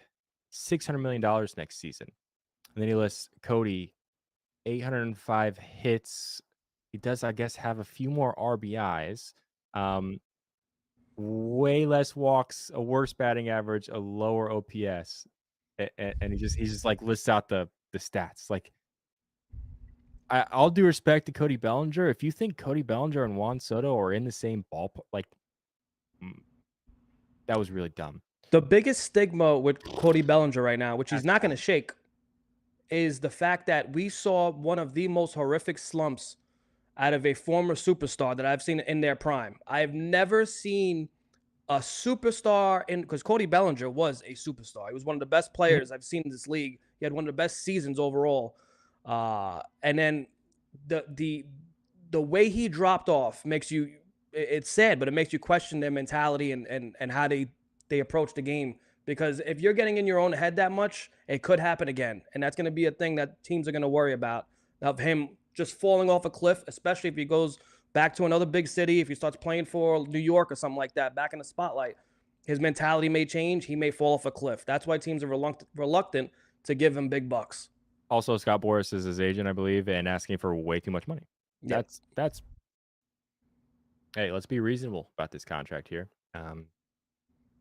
$600 million next season. And then he lists Cody, 805 hits. He does, I guess, have a few more RBIs, way less walks, a worse batting average, a lower OPS, and he just like lists out the stats. Like, all due respect to Cody Bellinger, if you think Cody Bellinger and Juan Soto are in the same ballpark, like, mm, that was really dumb. The biggest stigma with Cody Bellinger right now, which he's That's not going dumb. to shake, is the fact that we saw one of the most horrific slumps out of a former superstar that I've seen in their prime. I've never seen a superstar because Cody Bellinger was a superstar. He was one of the best Mhm. players I've seen in this league. He had one of the best seasons overall. And then the the way he dropped off makes you it's sad, but it makes you question their mentality and how they approach the game. Because if you're getting in your own head that much, it could happen again. And that's going to be a thing that teams are going to worry about of him just falling off a cliff, especially if he goes back to another big city, if he starts playing for New York or something like that, back in the spotlight, his mentality may change. He may fall off a cliff. That's why teams are reluctant to give him big bucks. Also, Scott Boras is his agent, I believe, and asking for way too much money. Yep. That's hey, let's be reasonable about this contract here.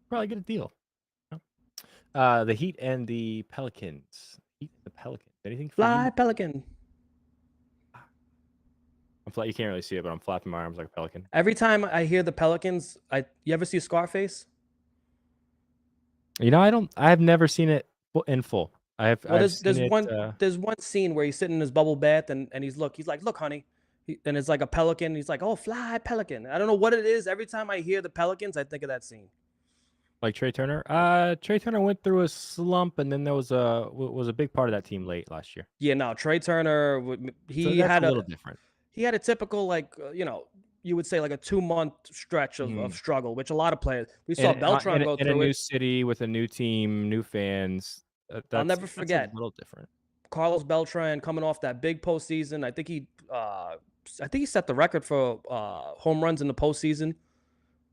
Probably get a deal. The Heat and the Pelicans. Heat and the Pelicans. Anything for you? Fly Pelican. You can't really see it, but I'm flapping my arms like a pelican. Every time I hear the Pelicans, you ever see Scarface? I have never seen it in full. Well, I've seen it. there's one scene where he's sitting in his bubble bath and he's like, look, honey. And it's like a pelican. He's like, oh, fly pelican. I don't know what it is. Every time I hear the Pelicans, I think of that scene. Like Trey Turner. Trey Turner went through a slump, and then there was a big part of that team late last year. Yeah, no, Trey Turner, So that's a little different. he had a typical you would say like a 2 month stretch of struggle, which a lot of players we saw Beltran go in a through new it. city with a new team, new fans. I'll never That's a forget little different. Carlos Beltran coming off that big postseason. I think he set the record for home runs in the postseason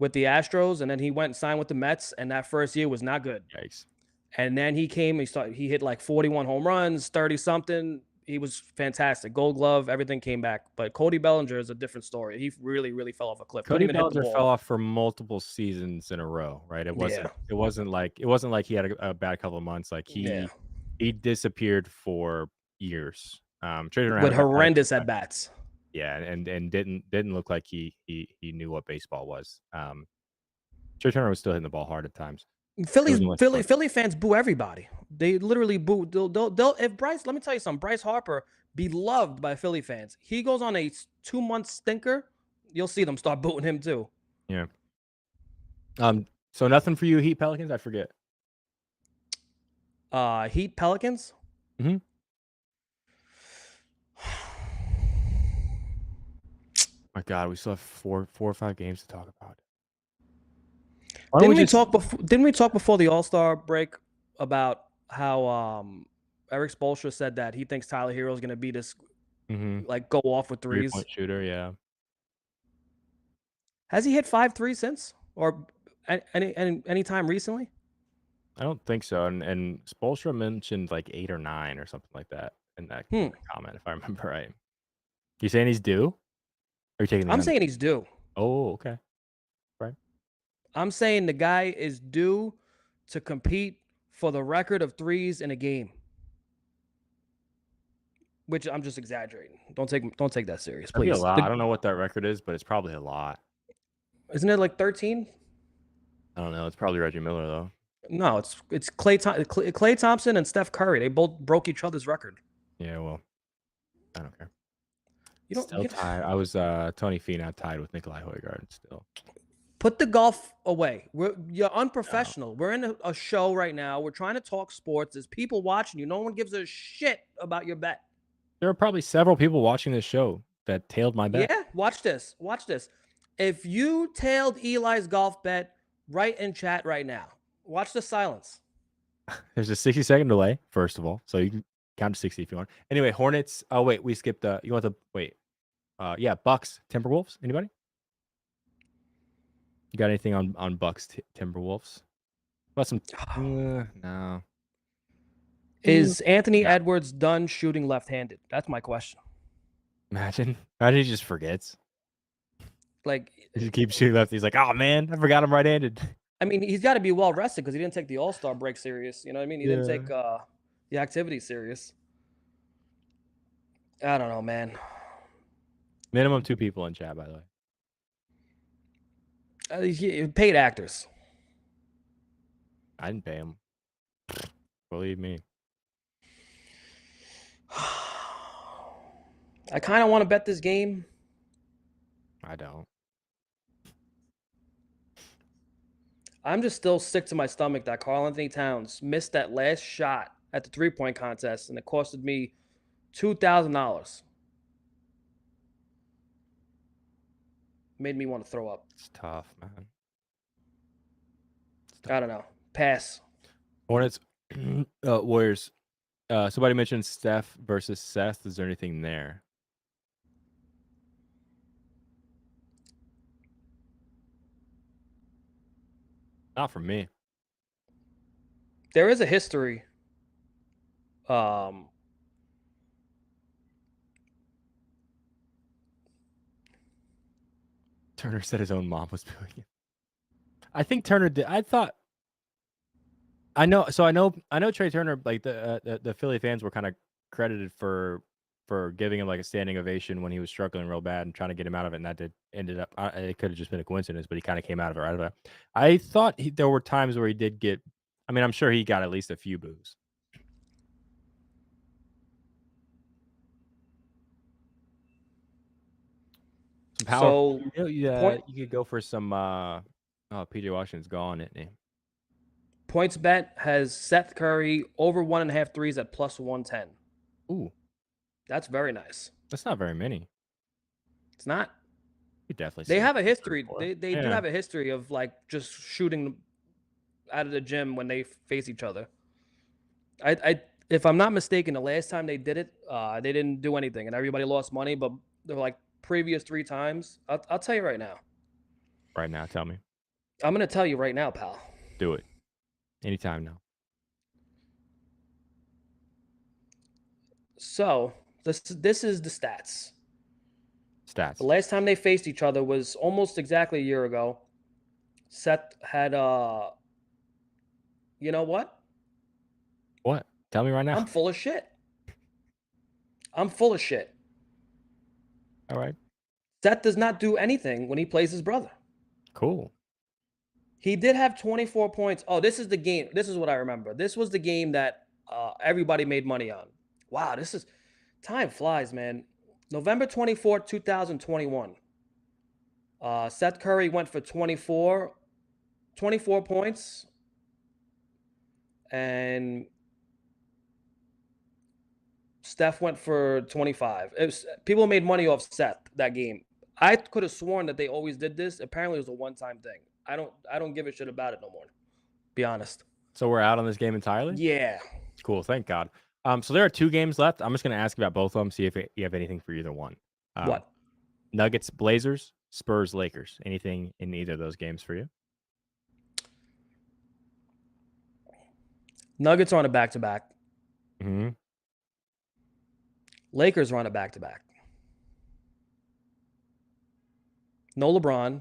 with the Astros, and then he went and signed with the Mets, and that first year was not good. Yikes. And then he hit like 41 home runs, 30 something. He was fantastic. Gold glove, everything came back. But Cody Bellinger is a different story. He really, really fell off a cliff. Couldn't Cody even hit the Bellinger fell ball. off for multiple seasons in a row, right? It Yeah. wasn't like he had a bad couple of months. Like Yeah. he disappeared for years. Traded around With horrendous at bats. yeah, and didn't look like he knew what baseball was. Trey Turner was still hitting the ball hard at times. Philly fans boo everybody. They literally boo. They'll if Bryce. Let me tell you something. Bryce Harper beloved by Philly fans. He goes on a 2-month stinker. You'll see them start booing him too. Yeah. So nothing for you, Heat Pelicans. I forget. Heat Pelicans. Mm-hmm. My God, we still have four or five games to talk about. Didn't we talk before the All-Star break about how Eric Spoelstra said that he thinks Tyler Hero is going to be this like go off with threes? 3-point shooter, yeah. Has he hit 5 threes since, or any time recently? I don't think so. And Spoelstra mentioned like 8 or 9 or something like that in that comment, if I remember right. You saying he's due? Or are you taking? I'm saying he's due. Oh, okay. Right. I'm saying the guy is due to compete for the record of threes in a game. Which I'm just exaggerating. Don't take that serious, please. That'd be a lot. I don't know what that record is, but it's probably a lot. Isn't it like 13? I don't know. It's probably Reggie Miller though. No, it's Klay Thompson and Steph Curry. They both broke each other's record. Yeah, well, I don't care. Still tied. I was Tony Finau tied with Nikolai Højgaard still. Put the golf away. You're unprofessional. No. We're in a show right now. We're trying to talk sports. There's people watching you. No one gives a shit about your bet. There are probably several people watching this show that tailed my bet. Yeah, watch this. Watch this. If you tailed Eli's golf bet, write in chat right now. Watch the silence. There's a 60-second delay, first of all. So you can count to 60 if you want. Anyway, Hornets. Oh, wait. We skipped you want the wait. Yeah, Bucks, Timberwolves. Anybody? You got anything on Bucks, Timberwolves? About some no. Is Anthony Edwards done shooting left-handed? That's my question. Imagine he just forgets. Like he just keeps shooting left. He's like, oh man, I forgot I'm right-handed. I mean, he's got to be well rested because he didn't take the All-Star break serious. You know what I mean? He didn't take the activity serious. I don't know, man. Minimum 2 people in chat, by the way. Paid actors. I didn't pay him. Believe me. I kind of want to bet this game. I don't. I'm just still sick to my stomach that Karl-Anthony Towns missed that last shot at the 3-point contest, and it costed me $2,000. Made me want to throw up. It's tough, man. I don't know. Pass. Hornets, Warriors. Somebody mentioned Steph versus Seth. Is there anything there? Not for me. There is a history. Turner said his own mom was doing it. I think Turner did. I know Trey Turner, like the Philly fans were kind of credited for giving him like a standing ovation when he was struggling real bad and trying to get him out of it, and that ended up. It could have just been a coincidence, but he kind of came out of it right away. I thought there were times where he did get. I mean, I'm sure he got at least a few boos. Some power. So you could go for some. PJ Washington's gone, isn't he? Points bet has Seth Curry over 1.5 threes at +110. Ooh, that's very nice. That's not very many. It's not. You definitely. They have a history. They do have a history of like just shooting out of the gym when they face each other. If I'm not mistaken, the last time they did it, they didn't do anything, and everybody lost money. But they're like previous 3 times. I'll tell you right now. Right now, tell me. I'm gonna tell you right now, pal. Do it. Anytime now. So this is the stats. The last time they faced each other was almost exactly a year ago. Seth had you know what? What? Tell me right now. I'm full of shit. I'm full of shit. All right. Seth does not do anything when he plays his brother. Cool. He did have 24 points. Oh, this is the game. This is what I remember. This was the game that everybody made money on. Wow, this is time flies, man. November 24th, 2021. Seth Curry went for 24 points. And Steph went for 25. People made money off Seth that game. I could have sworn that they always did this. Apparently, it was a one-time thing. I don't give a shit about it no more. Be honest. So we're out on this game entirely? Yeah. Cool. Thank God. So there are 2 games left. I'm just going to ask about both of them, see if you have anything for either one. What? Nuggets, Blazers, Spurs, Lakers. Anything in either of those games for you? Nuggets are on a back-to-back. Mm-hmm. Lakers are on a back-to-back. No LeBron.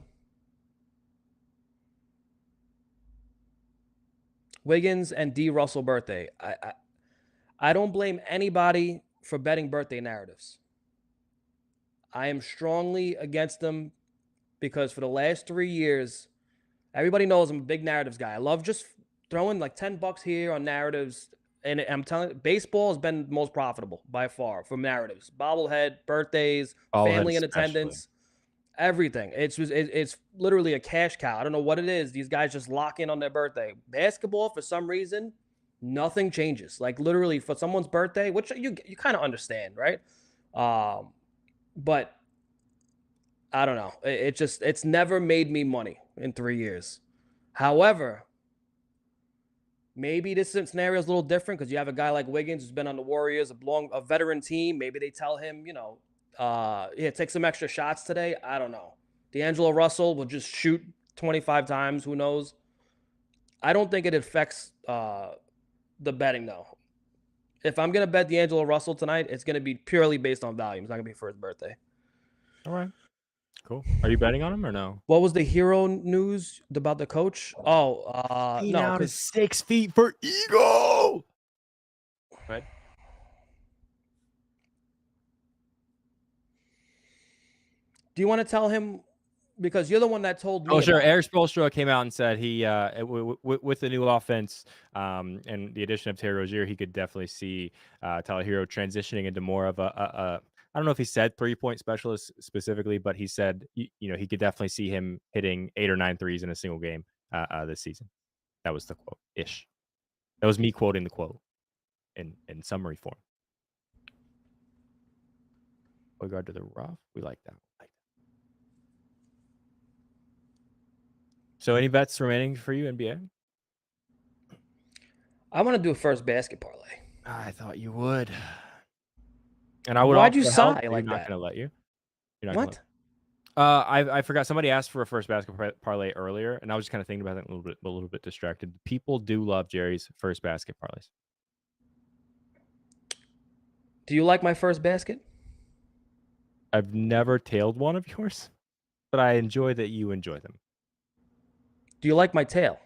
Wiggins and D. Russell birthday. I don't blame anybody for betting birthday narratives. I am strongly against them because for the last 3 years, everybody knows I'm a big narratives guy. I love just throwing like $10 here on narratives. And I'm telling you, baseball has been most profitable by far from narratives. Bobblehead, birthdays, family in attendance, everything. It's literally a cash cow. I don't know what it is. These guys just lock in on their birthday. Basketball, for some reason, nothing changes. Like literally for someone's birthday, which you kind of understand, right? But I don't know. It's never made me money in 3 years. However, maybe this scenario is a little different because you have a guy like Wiggins who's been on the Warriors, a veteran team. Maybe they tell him, yeah, take some extra shots today. I don't know. D'Angelo Russell will just shoot 25 times. Who knows? I don't think it affects the betting, though. If I'm going to bet D'Angelo Russell tonight, it's going to be purely based on value. It's not going to be for his birthday. All right. Cool. Are you betting on him or no? What was the hero news about the coach? Oh, no, because 6 feet for Eagle. Right. Do you want to tell him? Because you're the one that told me. Oh, sure. Eric Spoelstra came out and said he, with the new offense and the addition of Terry Rozier, he could definitely see Tyler Hero transitioning into more of a I don't know if he said 3-point specialist specifically, but he said, he could definitely see him hitting 8 or 9 threes in a single game this season. That was the quote ish. That was me quoting the quote in summary form. With regard to the rough, we like that. So any bets remaining for you, NBA? I want to do a first basket parlay. I thought you would. And I would. Why'd you help, sigh like you're not that? going to let you. You're not What? I forgot. Somebody asked for a first basket parlay earlier, and I was just kind of thinking about that a little bit distracted. People do love Jerry's first basket parlays. Do you like my first basket? I've never tailed one of yours, but I enjoy that you enjoy them. Do you like my tail?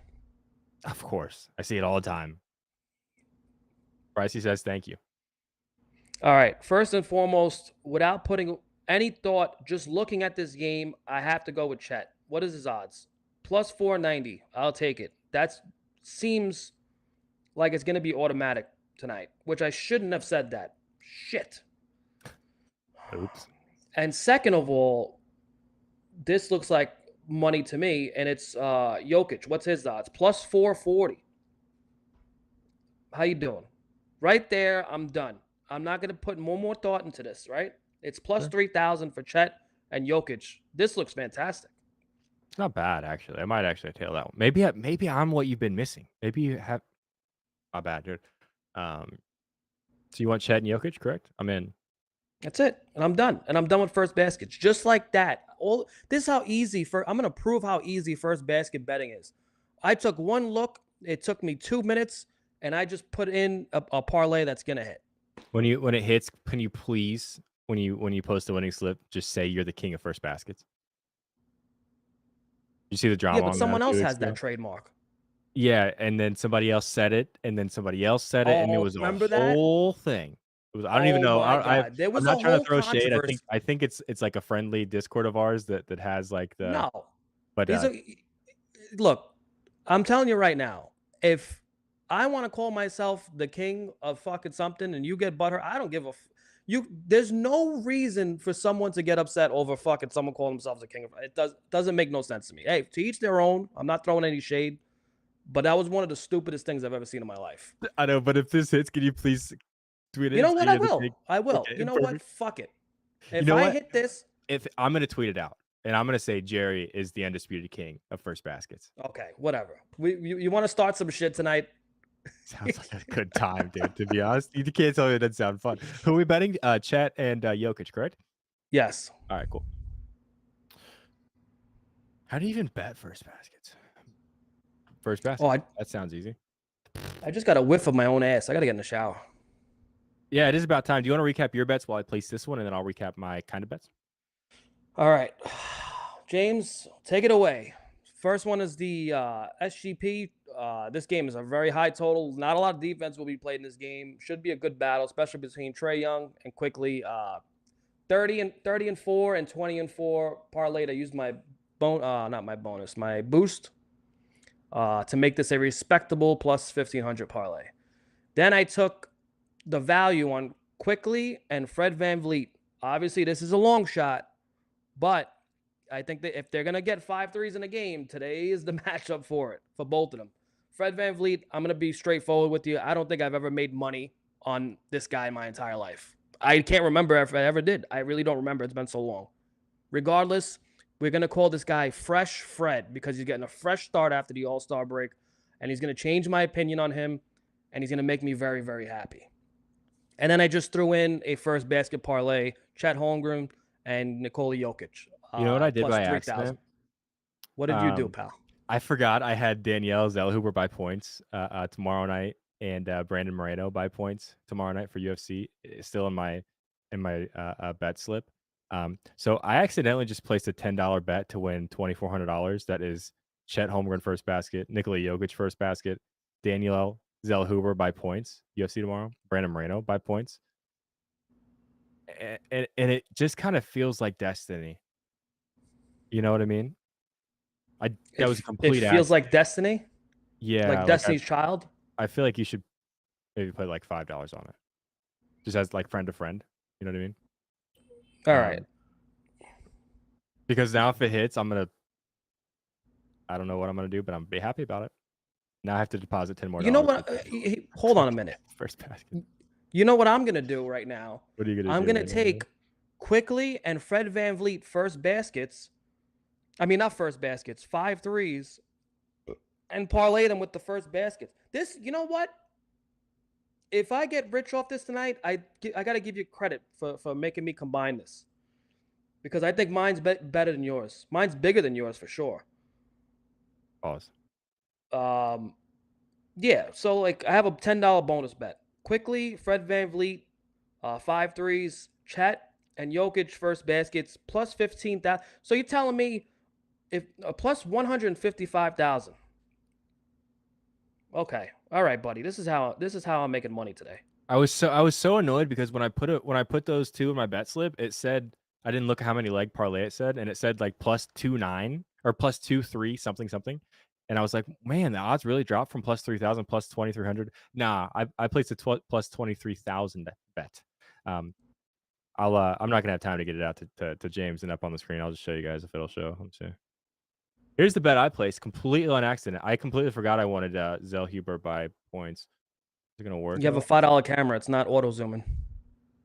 Of course. I see it all the time. Brycey says thank you. All right. First and foremost, without putting any thought, just looking at this game, I have to go with Chet. What is his odds? Plus 490. I'll take it. That seems like it's going to be automatic tonight, which I shouldn't have said that. Shit. Oops. And second of all, this looks like money to me, and it's Jokic. What's his odds? Plus 440. How you doing? Right there, I'm done. I'm not going to put more thought into this, right? It's plus 3,000 for Chet and Jokic. This looks fantastic. It's not bad, actually. I might actually tail that one. Maybe I'm what you've been missing. Maybe you have. Not bad, dude. So you want Chet and Jokic, correct? I'm in. That's it. And I'm done. And I'm done with first baskets. Just like that. This is how easy I'm going to prove how easy first basket betting is. I took one look. It took me 2 minutes, and I just put in a parlay that's going to hit. When it hits, can you please, when you post the winning slip, just say you're the king of first baskets? You see the drama? Yeah, but someone else has that trademark. Yeah, and then somebody else said it, and then somebody else said it, and it was a whole thing. It was, I don't even know. I'm not trying to throw shade. I think it's like a friendly Discord of ours that has like the. No, but look, I'm telling you right now, if I want to call myself the king of fucking something and you get butthurt, I don't give a you. There's no reason for someone to get upset over fucking someone calling themselves the king of it. Doesn't make no sense to me. Hey, to each their own. I'm not throwing any shade, but that was one of the stupidest things I've ever seen in my life. I know, but if this hits, can you please tweet it You and know say what? I you're the will. king? I will. Okay, You know what? perfect. Fuck it. You If know I what? hit this, If I'm gonna tweet it out, and I'm gonna say Jerry is the undisputed king of first baskets. okay, whatever. You want to start some shit tonight? Sounds like a good time, dude. To be honest, you can't tell me it doesn't sound fun. Who are we betting? Chet and Jokic, correct? Yes. All right, cool. How do you even bet first baskets? First Oh, basket. That sounds easy. I just got a whiff of my own ass. I got to get in the shower. Yeah, it is about time. Do you want to recap your bets while I place this one, and then I'll recap my kind of bets? All right. James, take it away. First one is the SGP. This game is a very high total. Not a lot of defense will be played in this game. Should be a good battle, especially between Trae Young and Quickly. 30-4 and 20-4 parlay. I used my not my bonus, my boost to make this a respectable plus 1500 parlay. Then I took the value on Quickly and Fred VanVleet. Obviously, this is a long shot, but I think that if they're going to get 5 threes in a game, today is the matchup for it, for both of them. Fred VanVleet, I'm going to be straightforward with you. I don't think I've ever made money on this guy in my entire life. I can't remember if I ever did. I really don't remember. It's been so long. Regardless, we're going to call this guy Fresh Fred because he's getting a fresh start after the All-Star break, and he's going to change my opinion on him, and he's going to make me very, very happy. And then I just threw in a first basket parlay, Chet Holmgren and Nikola Jokic. You know what I did Plus by 3,000. accident? What did you do, pal? I forgot I had Danielle Zellhuber by points tomorrow night, and Brandon Moreno by points tomorrow night for UFC. It's still in my bet slip. So I accidentally just placed a $10 bet to win $2,400. That is Chet Holmgren first basket, Nikola Jokic first basket, Danielle Zellhuber by points, UFC tomorrow, Brandon Moreno by points. And it just kind of feels like destiny. You know what I mean? That was a It complete feels accident. like destiny, Yeah, like Destiny's Child. I feel like you should maybe put like $5 on it, just as like friend to friend. You know what I mean? All right. Because now if it hits, I don't know what I'm gonna do, but I'm be happy about it. Now I have to deposit 10 more. You know what? Hold on a minute. First basket. You know what I'm gonna do right now? What are you gonna do? I'm gonna take Quickly and Fred VanVleet first baskets. I mean, not first baskets, 5 threes, and parlay them with the first baskets. This, you know what? If I get rich off this tonight, I got to give you credit for making me combine this, because I think mine's better than yours. Mine's bigger than yours for sure. Pause. Yeah. So like, I have a $10 bonus bet. Quickly, Fred VanVleet, 5 threes, Chet and Jokic first baskets plus 15,000. So you're telling me if plus 155,000. Okay. All right, buddy. This is how I'm making money today. I was so annoyed because when I put those two in my bet slip, it said I didn't look at how many leg parlay it said, and it said like plus 2.9 or plus 2.3 something. And I was like, man, the odds really dropped from plus 3,000 plus 2,300. Nah, I placed a plus 23,000 bet. I'm not gonna have time to get it out to James and up on the screen. I'll just show you guys if it'll show. Let's see. Here's the bet I placed completely on accident. I completely forgot I wanted Zellhuber by points. Is it gonna work? You have a $5 camera. It's not auto zooming.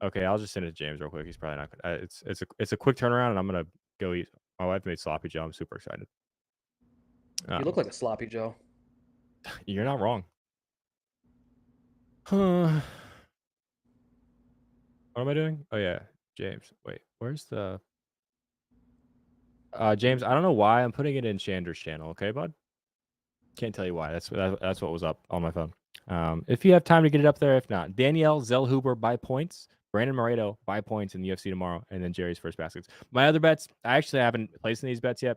Okay, I'll just send it to James real quick. He's probably not gonna. It's a quick turnaround, and I'm gonna go eat. My wife made sloppy Joe. I'm super excited. You look like a sloppy Joe. You're not wrong. What am I doing? Oh yeah, James. Wait, where's the James? I don't know why I'm putting it in Chander's channel. Okay, bud. Can't tell you why. That's what was up on my phone. If you have time to get it up there, if not, Danielle Zellhuber by points, Brandon Moreno by points in the UFC tomorrow, and then Jerry's first baskets. My other bets, I actually haven't placed in these bets yet.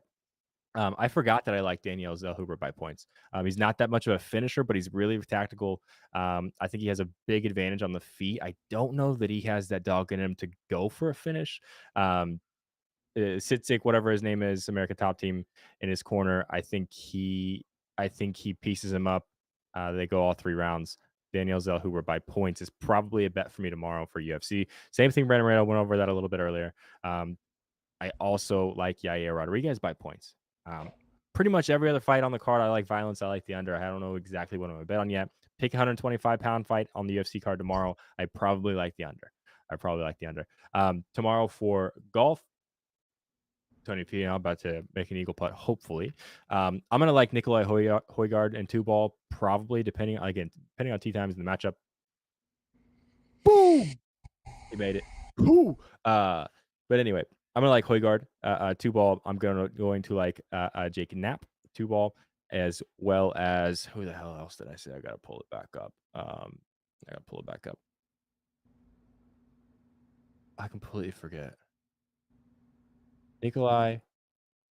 I forgot that I like Danielle Zellhuber by points. He's not that much of a finisher, but he's really tactical. I think he has a big advantage on the feet. I don't know that he has that dog in him to go for a finish. Sitzik, whatever his name is, America Top Team in his corner. I think I think he pieces him up. They go all 3 rounds. Daniel Zellhuber by points is probably a bet for me tomorrow for UFC. Same thing, Brandon Moreno went over that a little bit earlier. I also like Yair Rodriguez by points. Pretty much every other fight on the card, I like violence. I like the under. I don't know exactly what I'm going to bet on yet. Pick a 125-pound fight on the UFC card tomorrow. I probably like the under. Tomorrow for golf, Tony P. I'm about to make an eagle putt, hopefully. I'm going to like Nikolai Højgaard and 2-ball, probably, depending on tee times in the matchup. Boom! He made it. Woo! But anyway, I'm gonna like Højgaard, 2-ball. I'm going to like Jake Knapp, 2-ball, as well as who the hell else did I say? I gotta pull it back up. I completely forget. Nikolai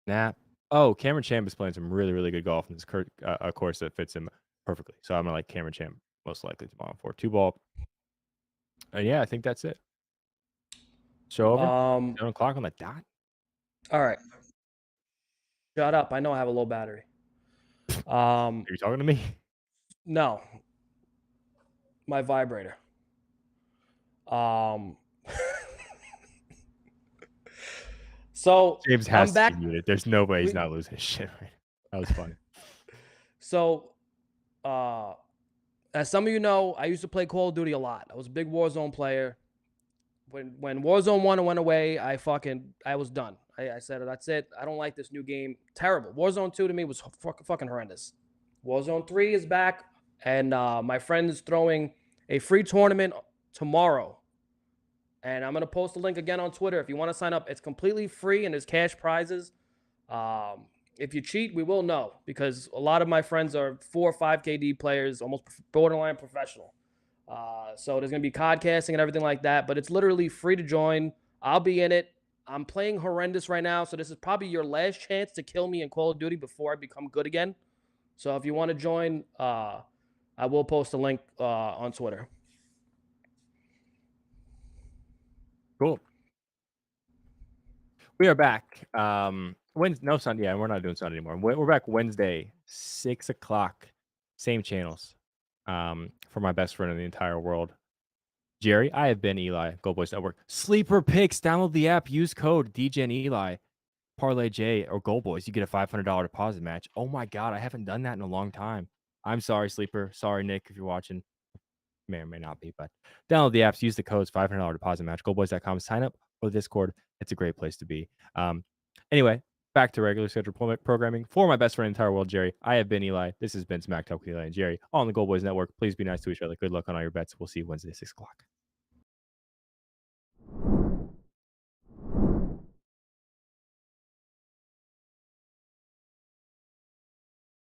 Knapp. Oh, Cameron Champ is playing some really, really good golf in this course that fits him perfectly. So I'm gonna like Cameron Champ most likely tomorrow for 2-ball. And yeah, I think that's it. Show over. 7 o'clock on the dot. All right. Shut up. I know I have a low battery. Are you talking to me? No. My vibrator. So James has I'm back. to be muted. There's no way he's not losing his shit right now. That was funny. So, as some of you know, I used to play Call of Duty a lot. I was a big Warzone player. When Warzone 1 went away, I was done. I said, that's it. I don't like this new game. Terrible. Warzone 2 to me was fucking horrendous. Warzone 3 is back, and my friend is throwing a free tournament tomorrow. And I'm going to post a link again on Twitter. If you want to sign up, it's completely free and there's cash prizes. If you cheat, we will know, because a lot of my friends are 4 or 5 KD players, almost borderline professional. So there's going to be codcasting and everything like that, but it's literally free to join. I'll be in it. I'm playing horrendous right now, so this is probably your last chance to kill me in Call of Duty before I become good again. So if you want to join, I will post a link on Twitter. Cool. We are back. No Sunday. Yeah, we're not doing Sunday anymore. We're back Wednesday, 6 o'clock. Same channels. For my best friend in the entire world, Jerry. I have been Eli, GoldBoys Network. Sleeper picks. Download the app. Use code DGenEli, Parlay J, or GoldBoys. You get a $500 deposit match. Oh my God, I haven't done that in a long time. I'm sorry, Sleeper. Sorry, Nick, if you're watching. May or may not be, but download the apps, use the codes, $500 deposit match, goldboys.com, sign up for the Discord. It's a great place to be. Anyway, back to regular scheduled programming. For my best friend in the entire world, Jerry, I have been Eli. This has been Smack Talk with Eli and Jerry on the GoldBoys Network. Please be nice to each other. Good luck on all your bets. We'll see you Wednesday, 6 o'clock.